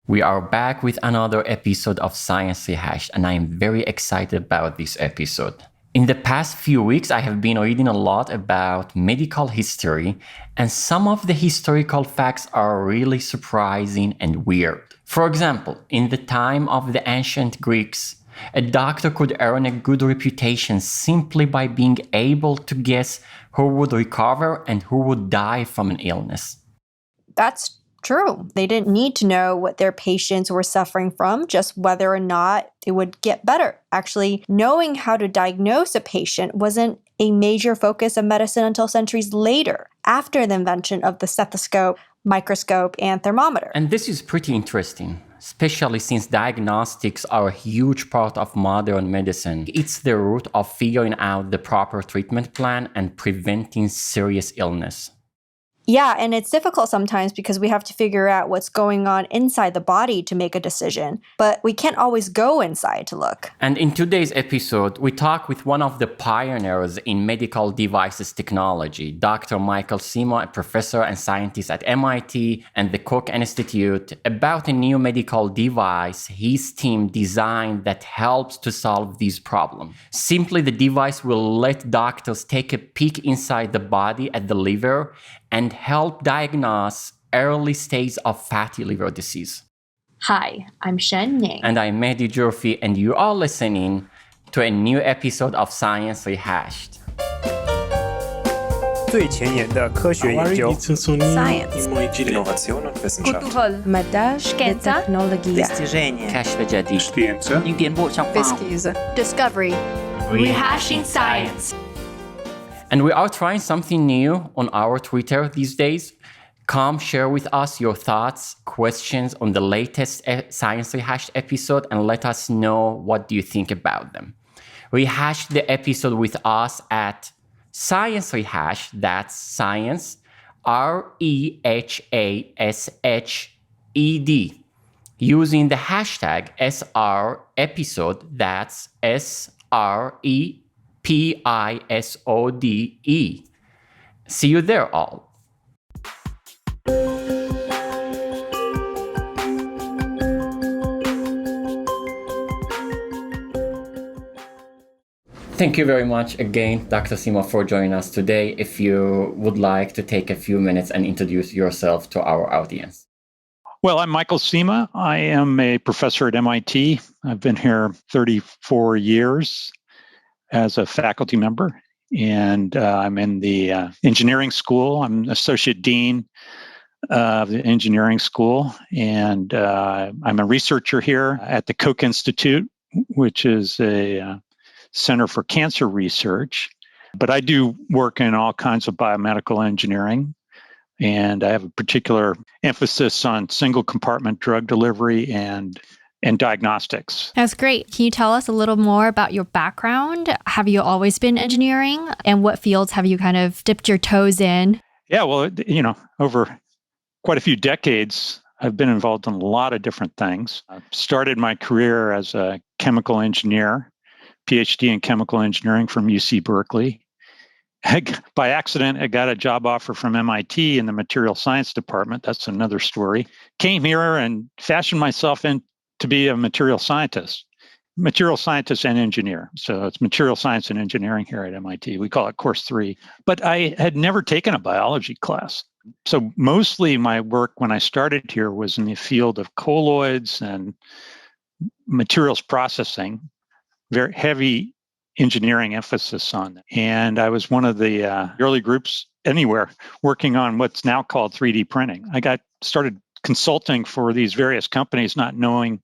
We are back with another episode of Science Rehashed, and I am very excited about this episode. In the past few weeks, I have been reading a lot about medical history, and some of the historical facts are really surprising and weird. For example, in the time of the ancient Greeks, a doctor could earn a good reputation simply by being able to guess who would recover and who would die from an illness. That's true. They didn't need to know what their patients were suffering from, just whether or not it would get better. Actually, knowing how to diagnose a patient wasn't a major focus of medicine until centuries later, after the invention of the stethoscope, microscope, and thermometer. And this is pretty interesting, especially since diagnostics are a huge part of modern medicine. It's the root of figuring out the proper treatment plan and preventing serious illness. Yeah, and it's difficult sometimes because we have to figure out what's going on inside the body to make a decision, but we can't always go inside to look. And in today's episode, we talk with one of the pioneers in medical devices technology, Dr. Michael Cima, a professor and scientist at MIT and the Koch Institute, about a new medical device his team designed that helps to solve these problems. Simply, the device will let doctors take a peek inside the body at the liver and help diagnose early stages of fatty liver disease. Hi, I'm Shen Ning. And I'm Mehdi Jurfi, and you are listening to a new episode of Science Rehashed. 最前沿的科学研究 Science. Innovation und Wissenschaft Scienza. Достижения كشف جديد. Discovery. Rehashing science. And we are trying something new on our Twitter these days. Come share with us your thoughts, questions on the latest Science Rehashed episode and let us know what do you think about them. Rehash the episode with us at Science Rehash, that's science, REHASHED, using the hashtag SR episode, that's SREPISODE. See you there all. Thank you very much again, Dr. Cima, for joining us today. If you would like to take a few minutes and introduce yourself to our audience. Well, I'm Michael Cima. I am a professor at MIT. I've been here 34 years as a faculty member, and I'm in the engineering school. I'm associate dean of the engineering school, and I'm a researcher here at the Koch Institute, which is a Center for Cancer Research. But I do work in all kinds of biomedical engineering, and I have a particular emphasis on single compartment drug delivery and diagnostics. That's great. Can you tell us a little more about your background? Have you always been engineering? And what fields have you kind of dipped your toes in? Yeah, well, over quite a few decades, I've been involved in a lot of different things. I started my career as a chemical engineer, PhD in chemical engineering from UC Berkeley. By accident, I got a job offer from MIT in the material science department. That's another story. Came here and fashioned myself to be a material scientist and engineer. So it's material science and engineering here at MIT. We call it Course 3. But I had never taken a biology class. So mostly my work when I started here was in the field of colloids and materials processing, very heavy engineering emphasis on that. And I was one of the early groups anywhere working on what's now called 3D printing. I got started consulting for these various companies, not knowing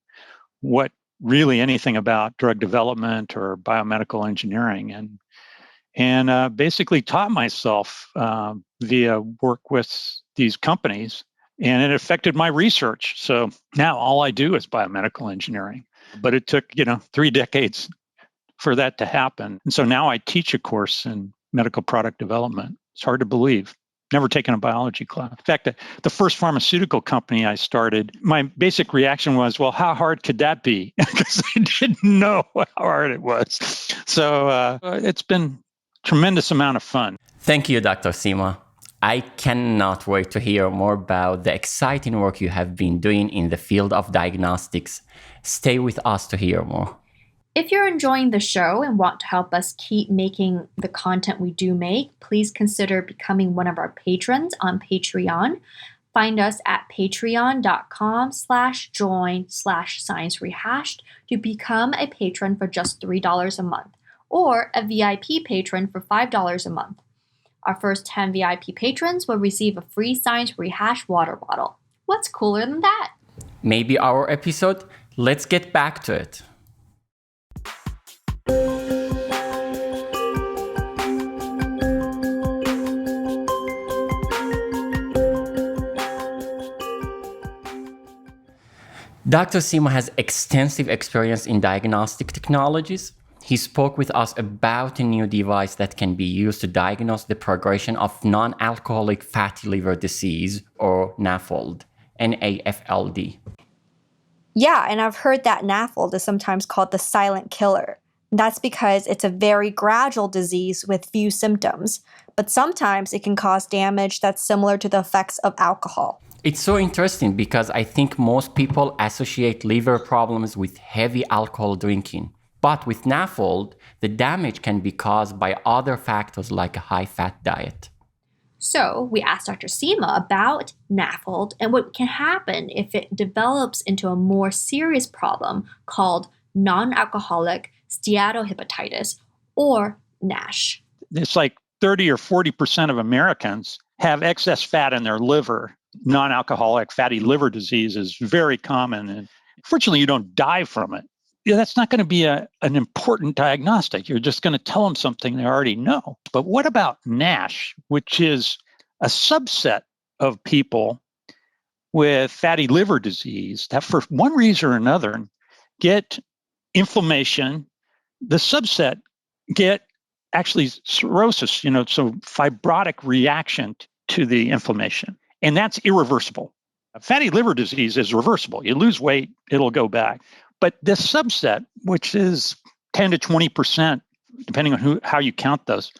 what really anything about drug development or biomedical engineering, and basically taught myself via work with these companies, and it affected my research. So now all I do is biomedical engineering, but it took 3 decades for that to happen. And so now I teach a course in medical product development. It's hard to believe. Never taken a biology class. In fact, the first pharmaceutical company I started, my basic reaction was, well, how hard could that be? Because I didn't know how hard it was. So it's been a tremendous amount of fun. Thank you, Dr. Cima. I cannot wait to hear more about the exciting work you have been doing in the field of diagnostics. Stay with us to hear more. If you're enjoying the show and want to help us keep making the content we do make, please consider becoming one of our patrons on Patreon. Find us at patreon.com/join/science rehashed to become a patron for just $3 a month, or a VIP patron for $5 a month. Our first 10 VIP patrons will receive a free Science Rehash water bottle. What's cooler than that? Maybe our episode? Let's get back to it. Dr. Cima has extensive experience in diagnostic technologies. He spoke with us about a new device that can be used to diagnose the progression of non-alcoholic fatty liver disease, or NAFLD, NAFLD. Yeah, and I've heard that NAFLD is sometimes called the silent killer. That's because it's a very gradual disease with few symptoms, but sometimes it can cause damage that's similar to the effects of alcohol. It's so interesting because I think most people associate liver problems with heavy alcohol drinking. But with NAFLD, the damage can be caused by other factors like a high-fat diet. So we asked Dr. Cima about NAFLD and what can happen if it develops into a more serious problem called non-alcoholic steatohepatitis, or NASH. It's like 30 or 40% of Americans have excess fat in their liver. Non-alcoholic fatty liver disease is very common, and fortunately you don't die from it. That's not going to be an important diagnostic. You're just going to tell them something they already know. But what about NASH, which is a subset of people with fatty liver disease that for one reason or another get inflammation? The subset get actually cirrhosis, so fibrotic reaction to the inflammation. And that's irreversible. Fatty liver disease is reversible. You lose weight, it'll go back. But this subset, which is 10 to 20%, depending on how you count those,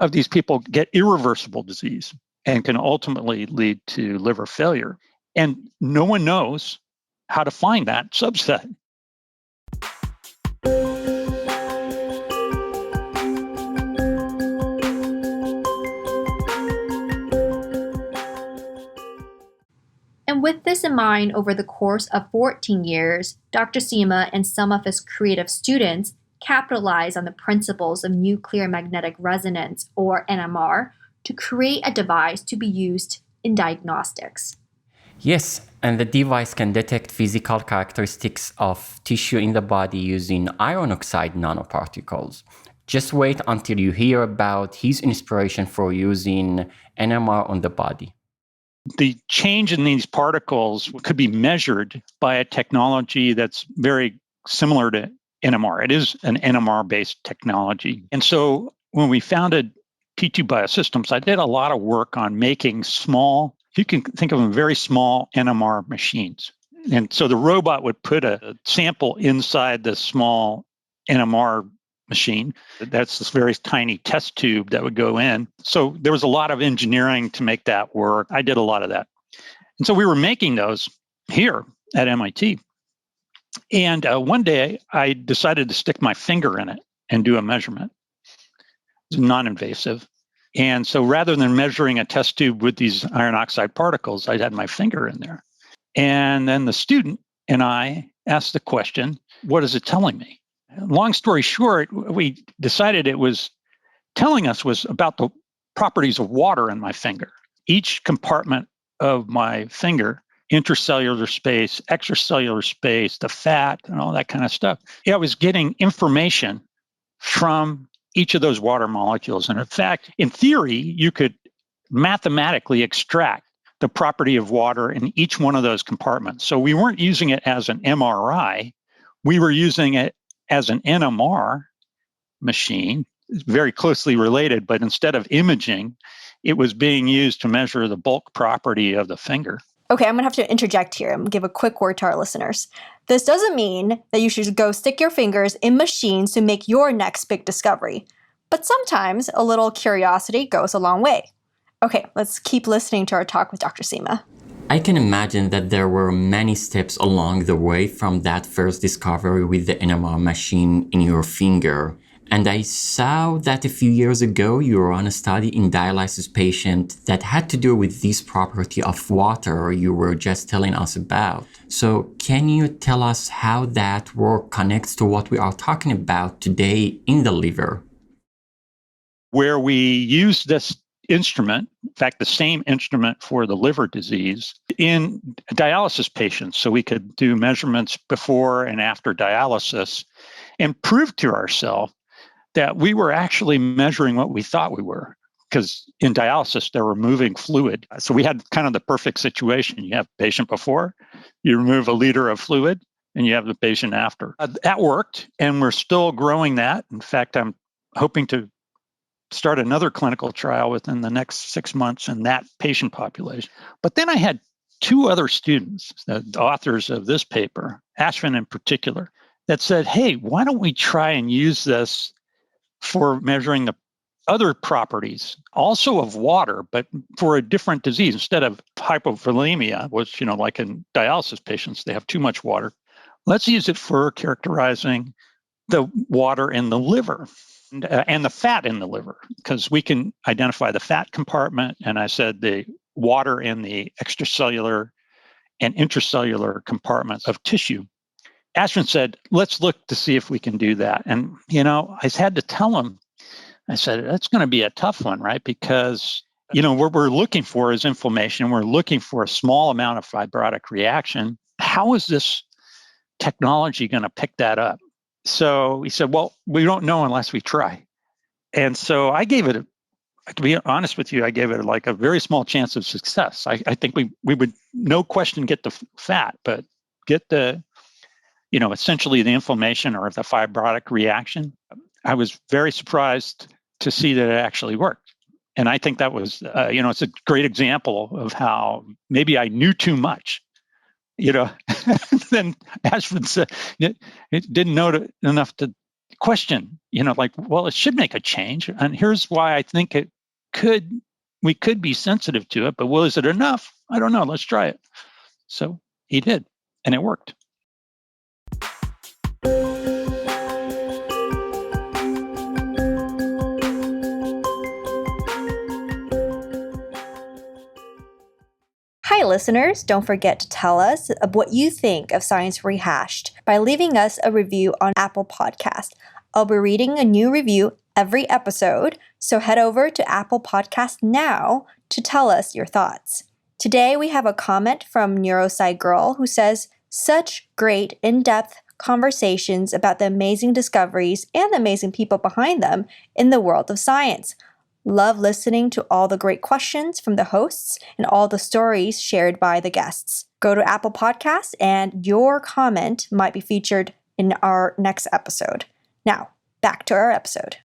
of these people get irreversible disease and can ultimately lead to liver failure. And no one knows how to find that subset. And with this in mind, over the course of 14 years, Dr. Cima and some of his creative students capitalized on the principles of nuclear magnetic resonance, or NMR, to create a device to be used in diagnostics. Yes, and the device can detect physical characteristics of tissue in the body using iron oxide nanoparticles. Just wait until you hear about his inspiration for using NMR on the body. The change in these particles could be measured by a technology that's very similar to NMR. It is an NMR-based technology. And so when we founded P2 Biosystems, I did a lot of work on making small, you can think of them very small NMR machines. And so the robot would put a sample inside the small NMR machine. That's this very tiny test tube that would go in. So there was a lot of engineering to make that work. I did a lot of that. And so we were making those here at MIT. And one day I decided to stick my finger in it and do a measurement. It's non-invasive. And so rather than measuring a test tube with these iron oxide particles, I had my finger in there. And then the student and I asked the question, what is it telling me? Long story short, we decided it was telling us was about the properties of water in my finger. Each compartment of my finger, intercellular space, extracellular space, the fat, and all that kind of stuff. I was getting information from each of those water molecules. And in fact, in theory, you could mathematically extract the property of water in each one of those compartments. So we weren't using it as an MRI. We were using it as an NMR machine, very closely related, but instead of imaging, it was being used to measure the bulk property of the finger. Okay, I'm going to have to interject here and give a quick word to our listeners. This doesn't mean that you should go stick your fingers in machines to make your next big discovery. But sometimes a little curiosity goes a long way. Okay, let's keep listening to our talk with Dr. Cima. I can imagine that there were many steps along the way from that first discovery with the NMR machine in your finger. And I saw that a few years ago you were on a study in dialysis patient that had to do with this property of water you were just telling us about. So can you tell us how that work connects to what we are talking about today in the liver? Where we use this instrument, in fact, the same instrument for the liver disease, in dialysis patients. So we could do measurements before and after dialysis and prove to ourselves that we were actually measuring what we thought we were. Because in dialysis, they're removing fluid. So we had kind of the perfect situation. You have the patient before, you remove a liter of fluid, and you have the patient after. That worked, and we're still growing that. In fact, I'm hoping to start another clinical trial within the next 6 months in that patient population. But then I had two other students, the authors of this paper, Ashvin in particular, that said, hey, why don't we try and use this for measuring the other properties, also of water, but for a different disease. Instead of hypovolemia, which, like in dialysis patients, they have too much water. Let's use it for characterizing the water in the liver and the fat in the liver, because we can identify the fat compartment. And I said the water in the extracellular and intracellular compartments of tissue. Ashwin said, let's look to see if we can do that. And, I had to tell him, I said, that's going to be a tough one, right? Because, what we're looking for is inflammation. We're looking for a small amount of fibrotic reaction. How is this technology going to pick that up? So he said, well, we don't know unless we try. And so I gave it, to be honest with you, I gave it like a very small chance of success. I think we would, no question, get the fat, but get the, essentially the inflammation or the fibrotic reaction. I was very surprised to see that it actually worked. And I think that was, it's a great example of how maybe I knew too much. Then Ashford said it didn't know enough to question, well, it should make a change. And here's why I think we could be sensitive to it, but is it enough? I don't know. Let's try it. So he did, and it worked. Hi, listeners. Don't forget to tell us what you think of Science Rehashed by leaving us a review on Apple Podcast. I'll be reading a new review every episode, so head over to Apple Podcast now to tell us your thoughts. Today, we have a comment from Neurosci Girl who says, such great in-depth conversations about the amazing discoveries and the amazing people behind them in the world of science. Love listening to all the great questions from the hosts and all the stories shared by the guests. Go to Apple Podcasts and your comment might be featured in our next episode. Now, back to our episode.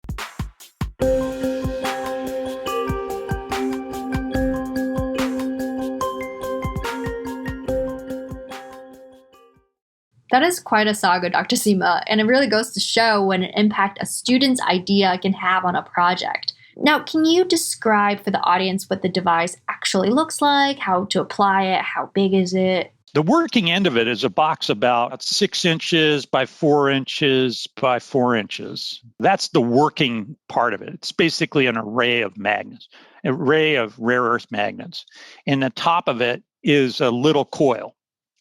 That is quite a saga, Dr. Cima, and it really goes to show what an impact a student's idea can have on a project. Now, can you describe for the audience what the device actually looks like, how to apply it, how big is it? The working end of it is a box about 6 inches by 4 inches by 4 inches. That's the working part of it. It's basically an array of magnets, an array of rare earth magnets. And the top of it is a little coil,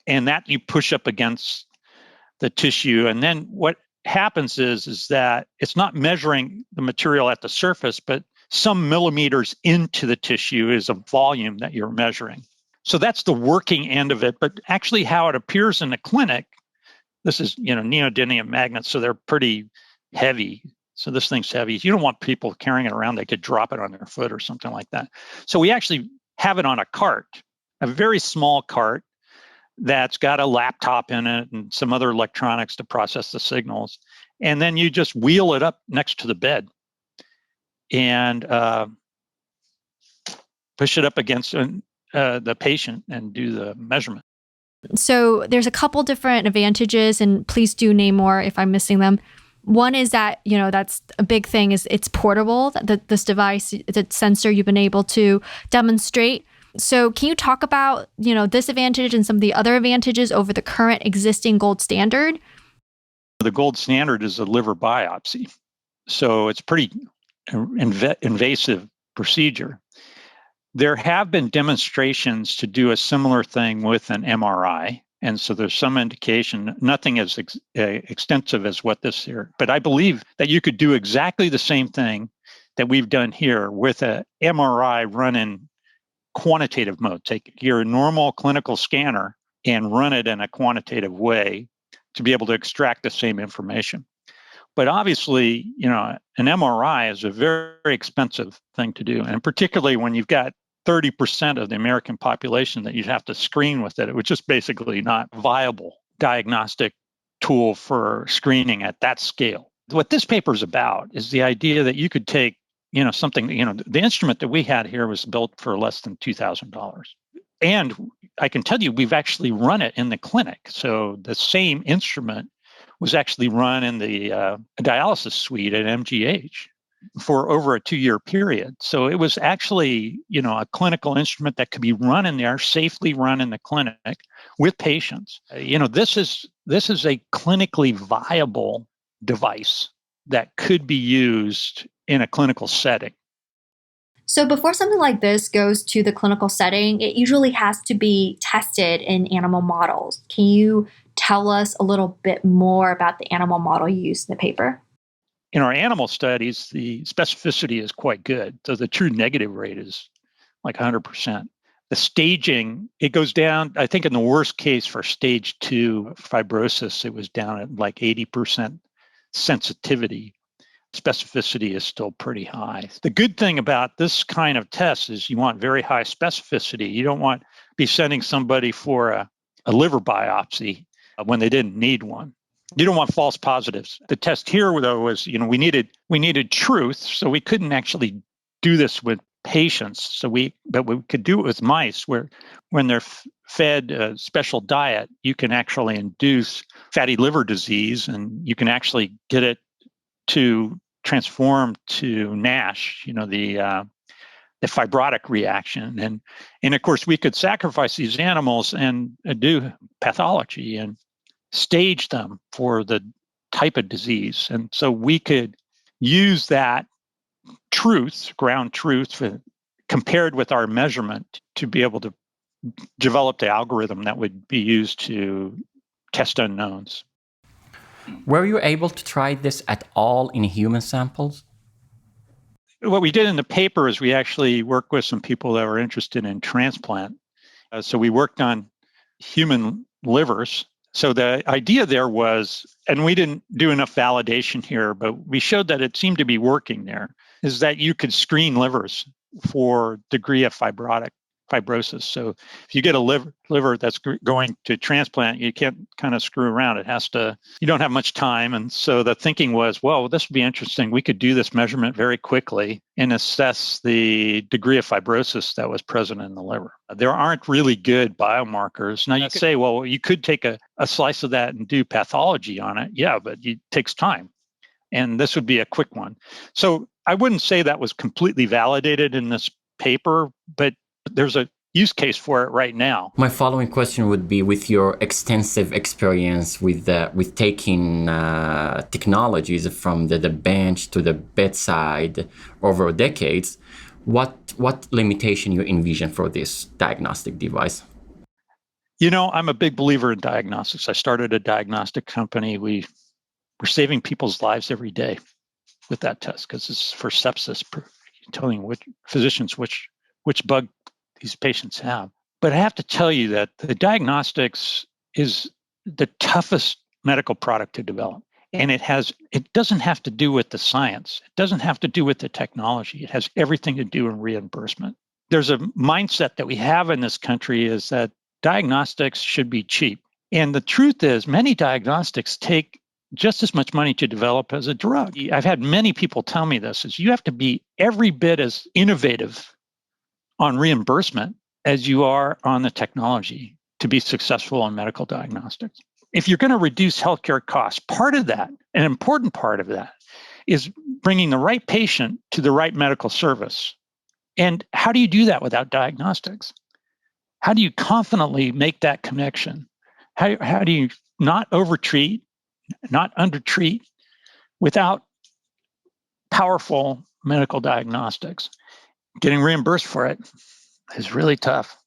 and that you push up against the tissue. And then what happens is that it's not measuring the material at the surface, but some millimeters into the tissue is a volume that you're measuring. So that's the working end of it. But actually how it appears in the clinic, this is, neodymium magnets, so they're pretty heavy. So this thing's heavy. You don't want people carrying it around. They could drop it on their foot or something like that. So we actually have it on a cart, a very small cart that's got a laptop in it and some other electronics to process the signals. And then you just wheel it up next to the bed and push it up against the patient and do the measurement. So there's a couple different advantages, and please do name more if I'm missing them. One is that, that's a big thing, is it's portable, that this device, the sensor you've been able to demonstrate. So can you talk about, this advantage and some of the other advantages over the current existing gold standard? The gold standard is a liver biopsy. So it's pretty invasive procedure. There have been demonstrations to do a similar thing with an MRI. And so there's some indication, nothing as extensive as what this here, but I believe that you could do exactly the same thing that we've done here with a MRI run in quantitative mode. Take your normal clinical scanner and run it in a quantitative way to be able to extract the same information. But obviously, an MRI is a very, very expensive thing to do. And particularly when you've got 30% of the American population that you'd have to screen with it, which is basically not a viable diagnostic tool for screening at that scale. What this paper is about is the idea that you could take, something, the instrument that we had here was built for less than $2,000. And I can tell you, we've actually run it in the clinic. So the same instrument was actually run in the dialysis suite at MGH for over a 2-year period. So it was actually, a clinical instrument that could be run in there, safely run in the clinic with patients. This is a clinically viable device that could be used in a clinical setting. So before something like this goes to the clinical setting, it usually has to be tested in animal models. Can you tell us a little bit more about the animal model you used in the paper? In our animal studies, the specificity is quite good. So the true negative rate is like 100%. The staging, it goes down, I think in the worst case for stage 2 fibrosis, it was down at like 80% sensitivity. Specificity is still pretty high. The good thing about this kind of test is you want very high specificity. You don't want to be sending somebody for a liver biopsy when they didn't need one. You don't want false positives. The test here, though, was, we needed truth, so we couldn't actually do this with patients. But we could do it with mice, where when they're fed a special diet, you can actually induce fatty liver disease, and you can actually get it to transform to NASH, the fibrotic reaction. And of course, we could sacrifice these animals and do pathology and stage them for the type of disease. And so we could use that truth, ground truth, compared with our measurement to be able to develop the algorithm that would be used to test unknowns. Were you able to try this at all in human samples? What we did in the paper is we actually worked with some people that were interested in transplant. So we worked on human livers. So the idea there was, and we didn't do enough validation here, but we showed that it seemed to be working there, is that you could screen livers for degree of fibrosis. So if you get a liver that's going to transplant, you can't kind of screw around. You don't have much time. And so the thinking was, well, this would be interesting. We could do this measurement very quickly and assess the degree of fibrosis that was present in the liver. There aren't really good biomarkers. Now you could say, well, you could take a slice of that and do pathology on it. Yeah, but it takes time. And this would be a quick one. So I wouldn't say that was completely validated in this paper, but there's a use case for it right now. My following question would be, with your extensive experience with taking technologies from the bench to the bedside over decades, what limitation you envision for this diagnostic device? I'm a big believer in diagnostics. I started a diagnostic company. We're saving people's lives every day with that test, because it's for sepsis, telling physicians which bug these patients have. But I have to tell you that the diagnostics is the toughest medical product to develop. And it doesn't have to do with the science. It doesn't have to do with the technology. It has everything to do in reimbursement. There's a mindset that we have in this country is that diagnostics should be cheap. And the truth is, many diagnostics take just as much money to develop as a drug. I've had many people tell me this, is you have to be every bit as innovative on reimbursement as you are on the technology to be successful in medical diagnostics. if you're going to reduce healthcare costs, part of that, an important part of that, is bringing the right patient to the right medical service. And how do you do that without diagnostics? How do you confidently make that connection? How do you not overtreat, not undertreat without powerful medical diagnostics? Getting reimbursed for it is really tough.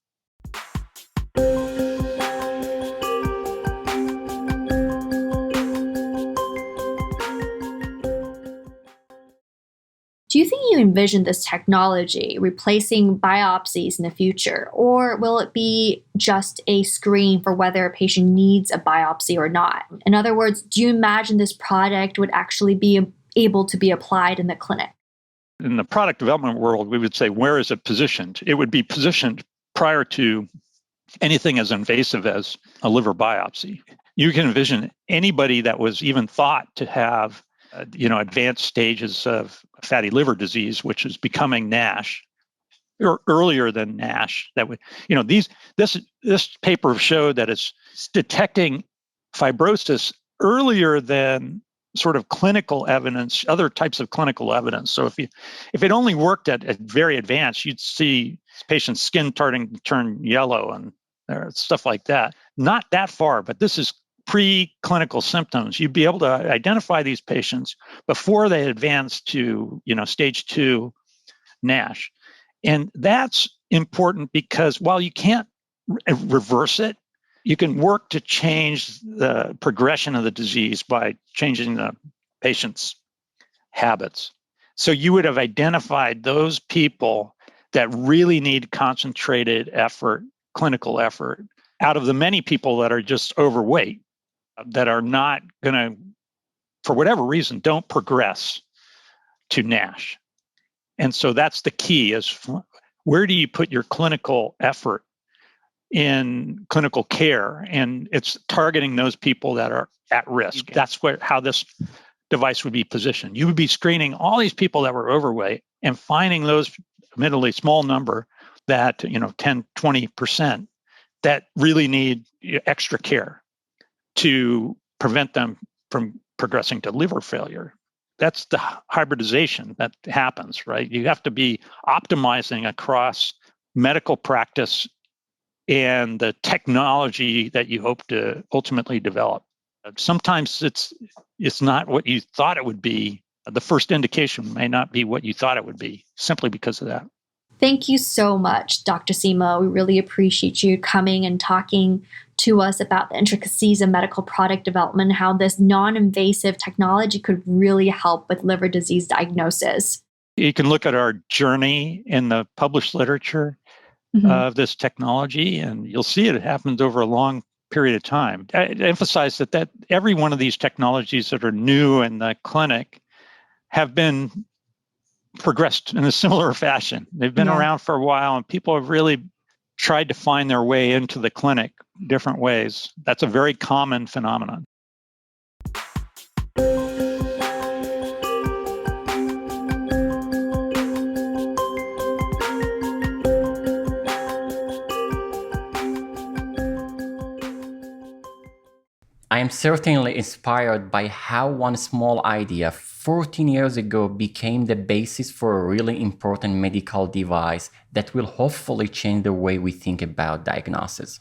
Do you think you envision this technology replacing biopsies in the future, or will it be just a screen for whether a patient needs a biopsy or not? In other words, do you imagine this product would actually be able to be applied in the clinic? In the product development world, we would say, where is it positioned? It would be positioned prior to anything as invasive as a liver biopsy. You can envision anybody that was even thought to have advanced stages of fatty liver disease, which is becoming NASH, or earlier than NASH. That would, this paper showed that it's detecting fibrosis earlier than sort of clinical evidence, other types of clinical evidence. So if it only worked at very advanced, you'd see patients' skin starting to turn yellow and stuff like that. Not that far, but this is pre-clinical symptoms. You'd be able to identify these patients before they advance to, stage 2 NASH. And that's important because while you can't reverse it, you can work to change the progression of the disease by changing the patient's habits. So you would have identified those people that really need concentrated effort, clinical effort, out of the many people that are just overweight, that are not going to, for whatever reason, don't progress to NASH. And so that's the key, is where do you put your clinical effort in clinical care? And it's targeting those people that are at risk. That's how this device would be positioned. You would be screening all these people that were overweight and finding those, admittedly small number, that 10, 20% that really need extra care to prevent them from progressing to liver failure. That's the hybridization that happens, right? You have to be optimizing across medical practice and the technology that you hope to ultimately develop. Sometimes it's not what you thought it would be. The first indication may not be what you thought it would be, simply because of that. Thank you so much, Dr. Cima. We really appreciate you coming and talking to us about the intricacies of medical product development, how this non-invasive technology could really help with liver disease diagnosis. You can look at our journey in the published literature of this technology, and you'll see it happens over a long period of time. I emphasize that every one of these technologies that are new in the clinic have been progressed in a similar fashion. They've been around for a while, and people have really tried to find their way into the clinic different ways. That's a very common phenomenon. I am certainly inspired by how one small idea 14 years ago became the basis for a really important medical device that will hopefully change the way we think about diagnosis.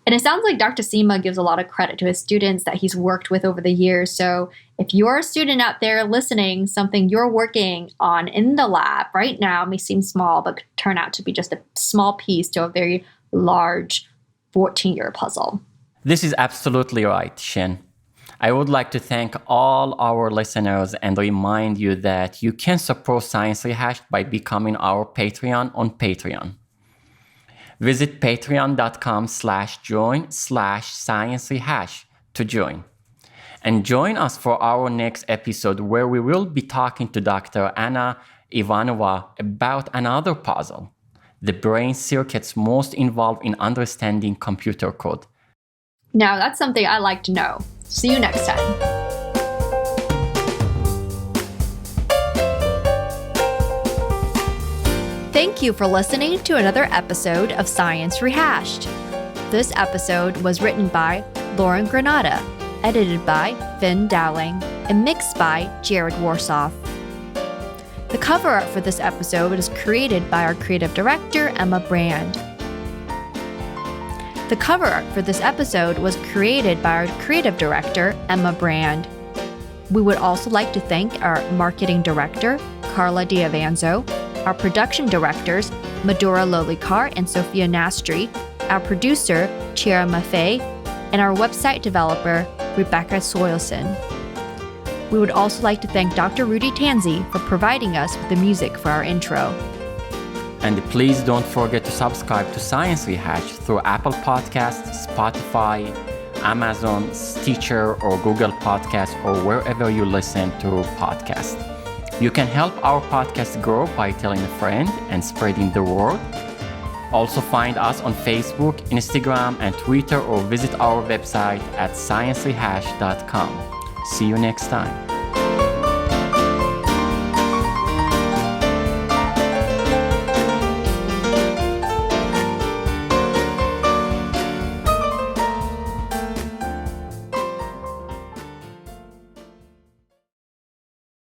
And it sounds like Dr. Cima gives a lot of credit to his students that he's worked with over the years. So if you're a student out there listening, something you're working on in the lab right now may seem small, but could turn out to be just a small piece to a very large 14-year puzzle. This is absolutely right, Shin. I would like to thank all our listeners and remind you that you can support Science Rehashed by becoming our Patreon on Patreon. Visit patreon.com/join/sciencerehash to join. And join us for our next episode, where we will be talking to Dr. Anna Ivanova about another puzzle, the brain circuits most involved in understanding computer code. Now, that's something I like to know. See you next time. Thank you for listening to another episode of Science Rehashed. This episode was written by Lauren Granada, edited by Finn Dowling, and mixed by Jared Warsoff. The cover art for this episode is created by our creative director, Emma Brand. The cover art for this episode was created by our creative director, Emma Brand. We would also like to thank our marketing director, Carla Diavanzo, our production directors, Medora Lolikar and Sophia Nastri, our producer, Chiara Maffei, and our website developer, Rebecca Soilson. We would also like to thank Dr. Rudy Tanzi for providing us with the music for our intro. And please don't forget to subscribe to Science Rehash through Apple Podcasts, Spotify, Amazon, Stitcher, or Google Podcasts, or wherever you listen to podcasts. You can help our podcast grow by telling a friend and spreading the word. Also find us on Facebook, Instagram, and Twitter, or visit our website at sciencerehash.com. See you next time.